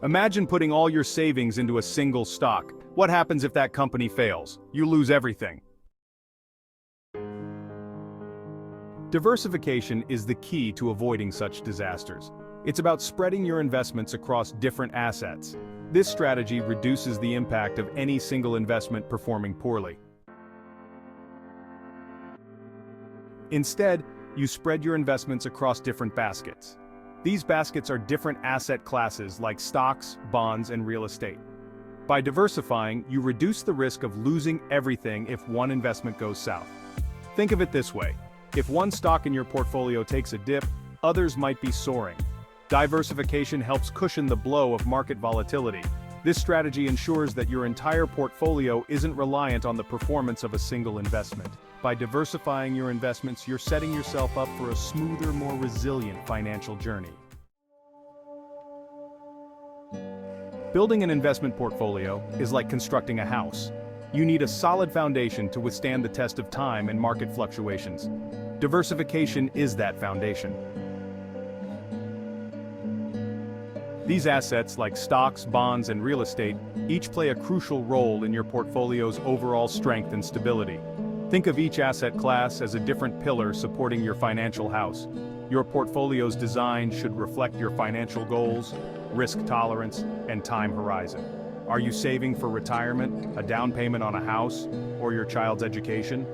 Imagine putting all your savings into a single stock. What happens if that company fails? You lose everything. Diversification is the key to avoiding such disasters. It's about spreading your investments across different assets. This strategy reduces the impact of any single investment performing poorly. Instead, you spread your investments across different baskets. These baskets are different asset classes like stocks, bonds, and real estate. By diversifying, you reduce the risk of losing everything if one investment goes south. Think of it this way. If one stock in your portfolio takes a dip, others might be soaring. Diversification helps cushion the blow of market volatility. This strategy ensures that your entire portfolio isn't reliant on the performance of a single investment. By diversifying your investments, you're setting yourself up for a smoother, more resilient financial journey. Building an investment portfolio is like constructing a house. You need a solid foundation to withstand the test of time and market fluctuations. Diversification is that foundation. These assets, like stocks, bonds, and real estate, each play a crucial role in your portfolio's overall strength and stability. Think of each asset class as a different pillar supporting your financial house. Your portfolio's design should reflect your financial goals, risk tolerance, and time horizon. Are you saving for retirement, a down payment on a house, or your child's education?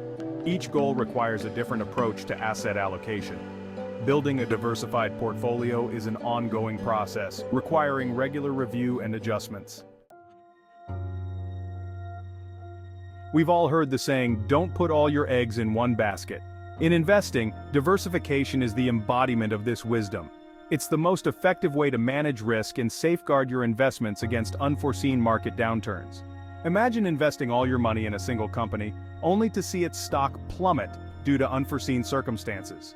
Each goal requires a different approach to asset allocation. Building a diversified portfolio is an ongoing process, requiring regular review and adjustments. We've all heard the saying, "Don't put all your eggs in one basket." In investing, diversification is the embodiment of this wisdom. It's the most effective way to manage risk and safeguard your investments against unforeseen market downturns. Imagine investing all your money in a single company, only to see its stock plummet due to unforeseen circumstances.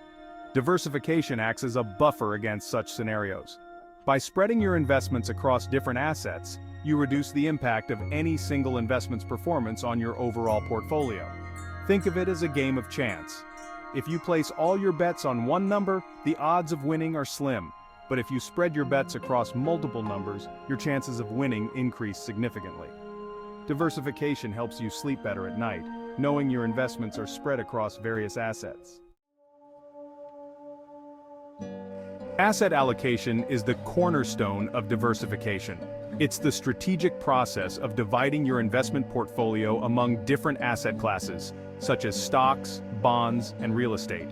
Diversification acts as a buffer against such scenarios. By spreading your investments across different assets, you reduce the impact of any single investment's performance on your overall portfolio. Think of it as a game of chance. If you place all your bets on one number, the odds of winning are slim. But if you spread your bets across multiple numbers, your chances of winning increase significantly. Diversification helps you sleep better at night, knowing your investments are spread across various assets. Asset allocation is the cornerstone of diversification. It's the strategic process of dividing your investment portfolio among different asset classes, such as stocks, bonds, and real estate.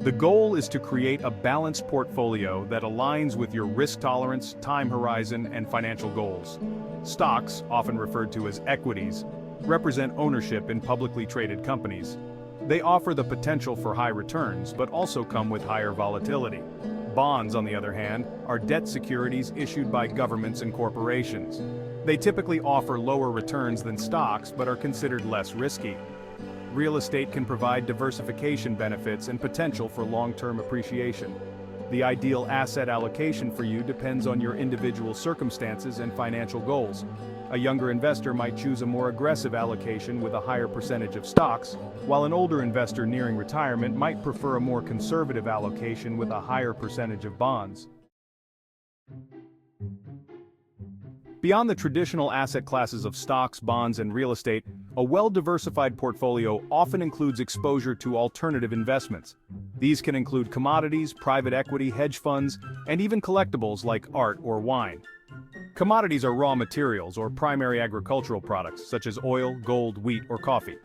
The goal is to create a balanced portfolio that aligns with your risk tolerance, time horizon, and financial goals. Stocks, often referred to as equities, represent ownership in publicly traded companies. They offer the potential for high returns, but also come with higher volatility. Bonds, on the other hand, are debt securities issued by governments and corporations. They typically offer lower returns than stocks, but are considered less risky. Real estate can provide diversification benefits and potential for long-term appreciation. The ideal asset allocation for you depends on your individual circumstances and financial goals. A younger investor might choose a more aggressive allocation with a higher percentage of stocks, while an older investor nearing retirement might prefer a more conservative allocation with a higher percentage of bonds. Beyond the traditional asset classes of stocks, bonds, and real estate, a well-diversified portfolio often includes exposure to alternative investments. These can include commodities, private equity, hedge funds, and even collectibles like art or wine. Commodities are raw materials or primary agricultural products, such as oil, gold, wheat, or coffee.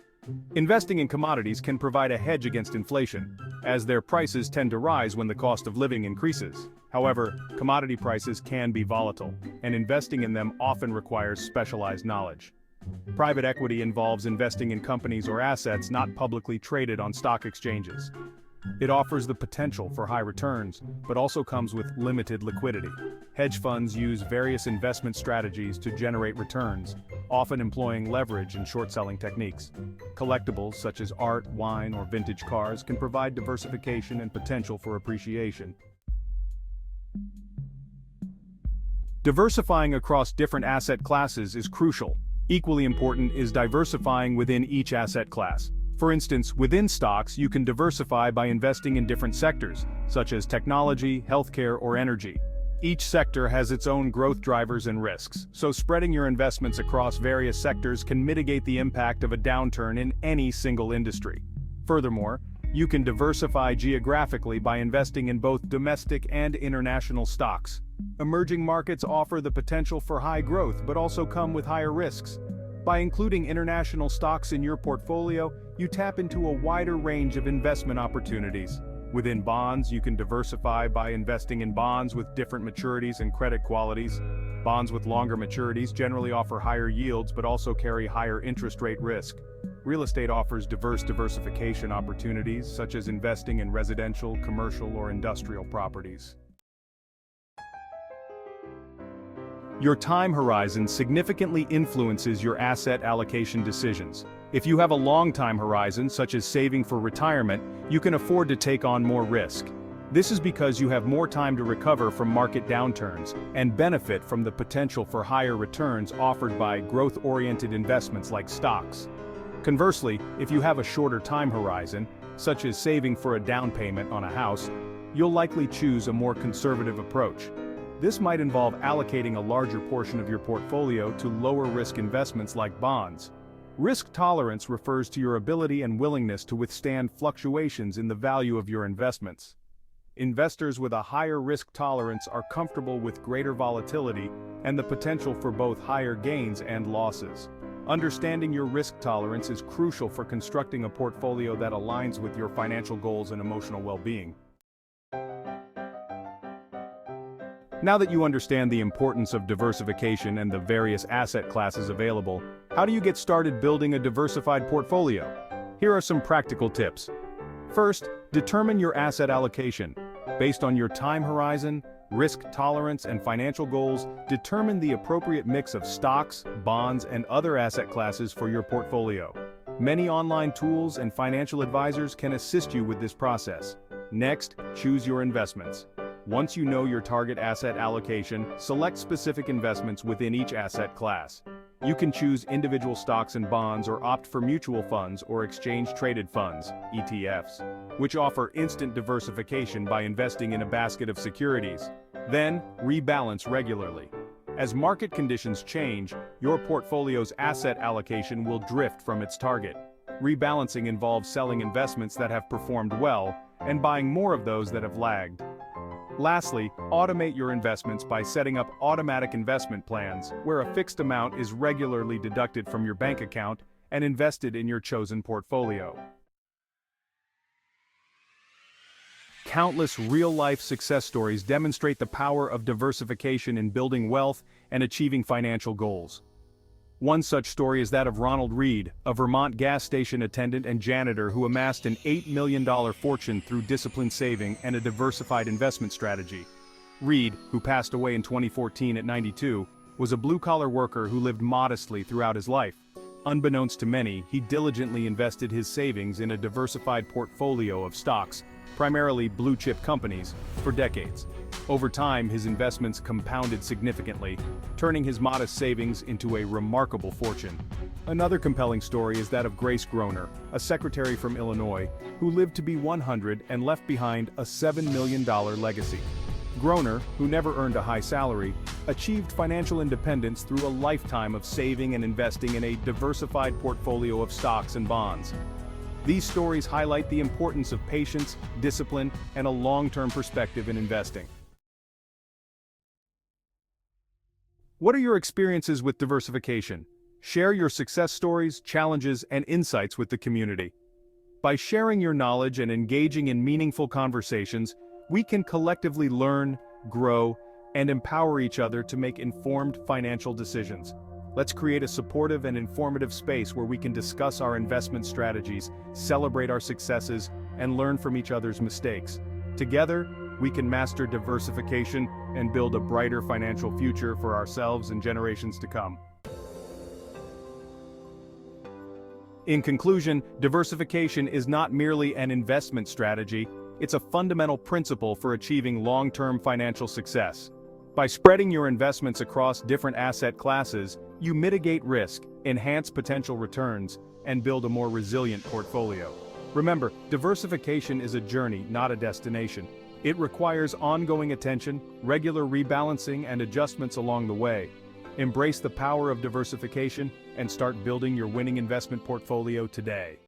Investing in commodities can provide a hedge against inflation, as their prices tend to rise when the cost of living increases. However, commodity prices can be volatile, and investing in them often requires specialized knowledge. Private equity involves investing in companies or assets not publicly traded on stock exchanges. It offers the potential for high returns, but also comes with limited liquidity. Hedge funds use various investment strategies to generate returns, often employing leverage and short-selling techniques. Collectibles such as art, wine, or vintage cars can provide diversification and potential for appreciation. Diversifying across different asset classes is crucial. Equally important is diversifying within each asset class. For instance, within stocks, you can diversify by investing in different sectors, such as technology, healthcare, or energy. Each sector has its own growth drivers and risks, so spreading your investments across various sectors can mitigate the impact of a downturn in any single industry. Furthermore, you can diversify geographically by investing in both domestic and international stocks. Emerging markets offer the potential for high growth but also come with higher risks. By including international stocks in your portfolio, you tap into a wider range of investment opportunities. Within bonds, you can diversify by investing in bonds with different maturities and credit qualities. Bonds with longer maturities generally offer higher yields but also carry higher interest rate risk. Real estate offers diverse diversification opportunities, such as investing in residential, commercial, or industrial properties. Your time horizon significantly influences your asset allocation decisions. If you have a long time horizon, such as saving for retirement, you can afford to take on more risk. This is because you have more time to recover from market downturns and benefit from the potential for higher returns offered by growth-oriented investments like stocks. Conversely, if you have a shorter time horizon, such as saving for a down payment on a house, you'll likely choose a more conservative approach. This might involve allocating a larger portion of your portfolio to lower-risk investments like bonds. Risk tolerance refers to your ability and willingness to withstand fluctuations in the value of your investments. Investors with a higher risk tolerance are comfortable with greater volatility and the potential for both higher gains and losses. Understanding your risk tolerance is crucial for constructing a portfolio that aligns with your financial goals and emotional well-being. Now that you understand the importance of diversification and the various asset classes available, how do you get started building a diversified portfolio? Here are some practical tips. First, determine your asset allocation. Based on your time horizon, risk tolerance, and financial goals, determine the appropriate mix of stocks, bonds, and other asset classes for your portfolio. Many online tools and financial advisors can assist you with this process. Next, choose your investments. Once you know your target asset allocation, select specific investments within each asset class. You can choose individual stocks and bonds or opt for mutual funds or exchange-traded funds, ETFs, which offer instant diversification by investing in a basket of securities. Then, rebalance regularly. As market conditions change, your portfolio's asset allocation will drift from its target. Rebalancing involves selling investments that have performed well and buying more of those that have lagged. Lastly, automate your investments by setting up automatic investment plans, where a fixed amount is regularly deducted from your bank account and invested in your chosen portfolio. Countless real-life success stories demonstrate the power of diversification in building wealth and achieving financial goals. One such story is that of Ronald Reed, a Vermont gas station attendant and janitor who amassed an $8 million fortune through disciplined saving and a diversified investment strategy. Reed, who passed away in 2014 at 92, was a blue-collar worker who lived modestly throughout his life. Unbeknownst to many, he diligently invested his savings in a diversified portfolio of stocks, primarily blue-chip companies, for decades. Over time, his investments compounded significantly, turning his modest savings into a remarkable fortune. Another compelling story is that of Grace Groner, a secretary from Illinois, who lived to be 100 and left behind a $7 million legacy. Groner, who never earned a high salary, achieved financial independence through a lifetime of saving and investing in a diversified portfolio of stocks and bonds. These stories highlight the importance of patience, discipline, and a long-term perspective in investing. What are your experiences with diversification? Share your success stories, challenges, and insights with the community. By sharing your knowledge and engaging in meaningful conversations, we can collectively learn, grow, and empower each other to make informed financial decisions. Let's create a supportive and informative space where we can discuss our investment strategies, celebrate our successes, and learn from each other's mistakes. Together, we can master diversification and build a brighter financial future for ourselves and generations to come. In conclusion, diversification is not merely an investment strategy, it's a fundamental principle for achieving long-term financial success. By spreading your investments across different asset classes, you mitigate risk, enhance potential returns, and build a more resilient portfolio. Remember, diversification is a journey, not a destination. It requires ongoing attention, regular rebalancing and adjustments along the way. Embrace the power of diversification and start building your winning investment portfolio today.